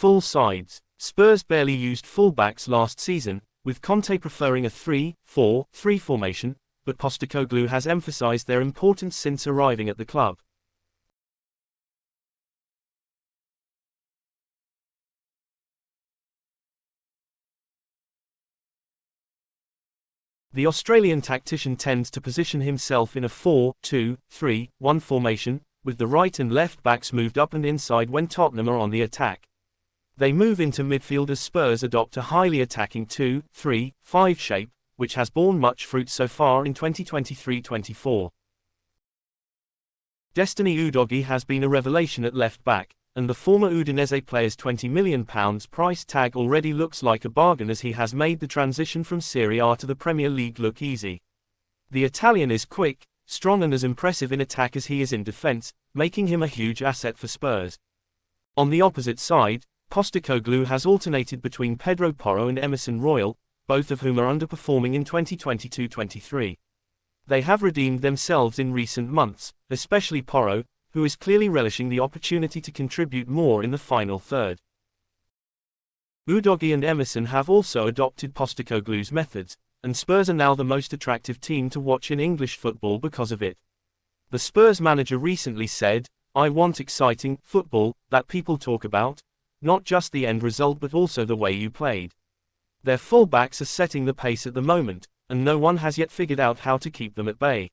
Full sides. Spurs barely used fullbacks last season, with Conte preferring a 3-4-3 formation, but Postecoglou has emphasized their importance since arriving at the club. The Australian tactician tends to position himself in a 4-2-3-1 formation, with the right and left backs moved up and inside when Tottenham are on the attack. They move into midfield as Spurs adopt a highly attacking 2-3-5 shape, which has borne much fruit so far in 2023-24. Destiny Udogie has been a revelation at left back, and the former Udinese player's £20 million price tag already looks like a bargain as he has made the transition from Serie A to the Premier League look easy. The Italian is quick, strong and as impressive in attack as he is in defence, making him a huge asset for Spurs. On the opposite side, Postecoglou has alternated between Pedro Porro and Emerson Royal, both of whom are underperforming in 2022-23. They have redeemed themselves in recent months, especially Porro, who is clearly relishing the opportunity to contribute more in the final third. Udogie and Emerson have also adopted Postecoglou's methods, and Spurs are now the most attractive team to watch in English football because of it. The Spurs manager recently said, "I want exciting football that people talk about, not just the end result but also the way you played." Their fullbacks are setting the pace at the moment, and no one has yet figured out how to keep them at bay.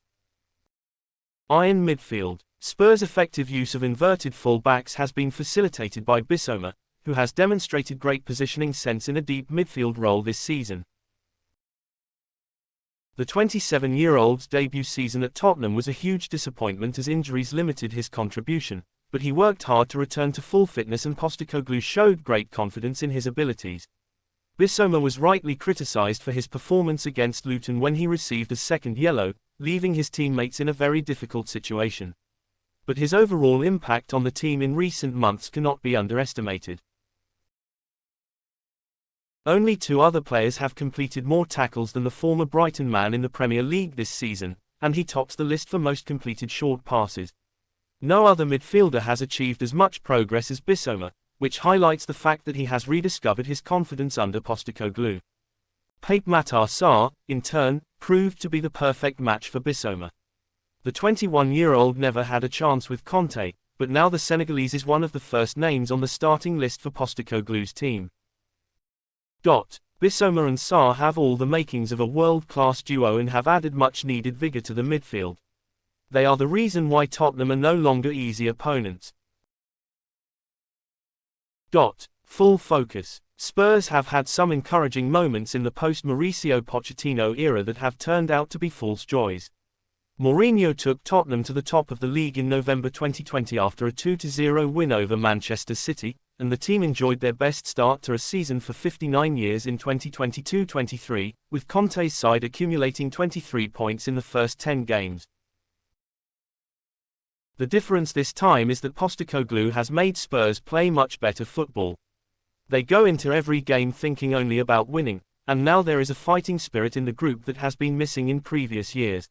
Iron midfield. Spurs' effective use of inverted full-backs has been facilitated by Bissouma, who has demonstrated great positioning sense in a deep midfield role this season. The 27-year-old's debut season at Tottenham was a huge disappointment as injuries limited his contribution, but he worked hard to return to full fitness and Postecoglou showed great confidence in his abilities. Bissouma was rightly criticised for his performance against Luton when he received a second yellow, leaving his teammates in a very difficult situation. But his overall impact on the team in recent months cannot be underestimated. Only two other players have completed more tackles than the former Brighton man in the Premier League this season, and he tops the list for most completed short passes. No other midfielder has achieved as much progress as Bissouma, which highlights the fact that he has rediscovered his confidence under Postecoglou. Pape Matar Sarr, in turn, proved to be the perfect match for Bissouma. The 21-year-old never had a chance with Conte, but now the Senegalese is one of the first names on the starting list for Postecoglou's team. Bissouma and Sarr have all the makings of a world-class duo and have added much-needed vigour to the midfield. They are the reason why Tottenham are no longer easy opponents. Full focus. Spurs have had some encouraging moments in the post-Mauricio Pochettino era that have turned out to be false joys. Mourinho took Tottenham to the top of the league in November 2020 after a 2-0 win over Manchester City, and the team enjoyed their best start to a season for 59 years in 2022-23, with Conte's side accumulating 23 points in the first 10 games. The difference this time is that Postecoglou has made Spurs play much better football. They go into every game thinking only about winning, and now there is a fighting spirit in the group that has been missing in previous years.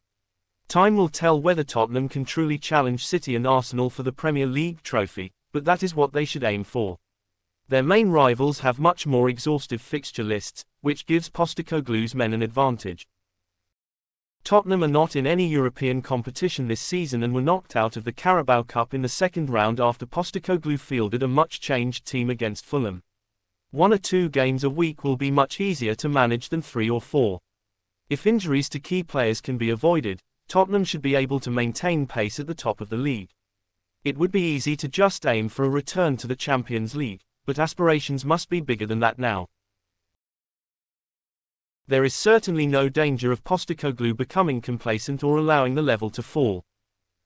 Time will tell whether Tottenham can truly challenge City and Arsenal for the Premier League trophy, but that is what they should aim for. Their main rivals have much more exhaustive fixture lists, which gives Postecoglou's men an advantage. Tottenham are not in any European competition this season and were knocked out of the Carabao Cup in the second round after Postecoglou fielded a much-changed team against Fulham. 1 or 2 games a week will be much easier to manage than 3 or 4. If injuries to key players can be avoided, Tottenham should be able to maintain pace at the top of the league. It would be easy to just aim for a return to the Champions League, but aspirations must be bigger than that now. There is certainly no danger of Postecoglou becoming complacent or allowing the level to fall.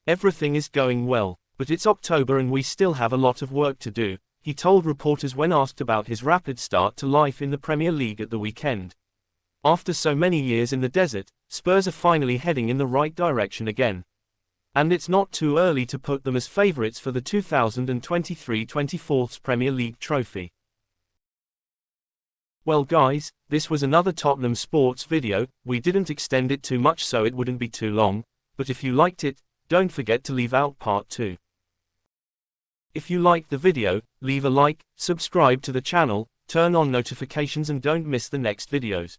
Everything is going well, but it's October and we still have a lot of work to do, he told reporters when asked about his rapid start to life in the Premier League at the weekend. After so many years in the desert, Spurs are finally heading in the right direction again. And it's not too early to put them as favourites for the 2023-24 Premier League trophy. Well guys, this was another Tottenham Sports video. We didn't extend it too much so it wouldn't be too long, but if you liked it, don't forget to leave out part 2. If you liked the video, leave a like, subscribe to the channel, turn on notifications and don't miss the next videos.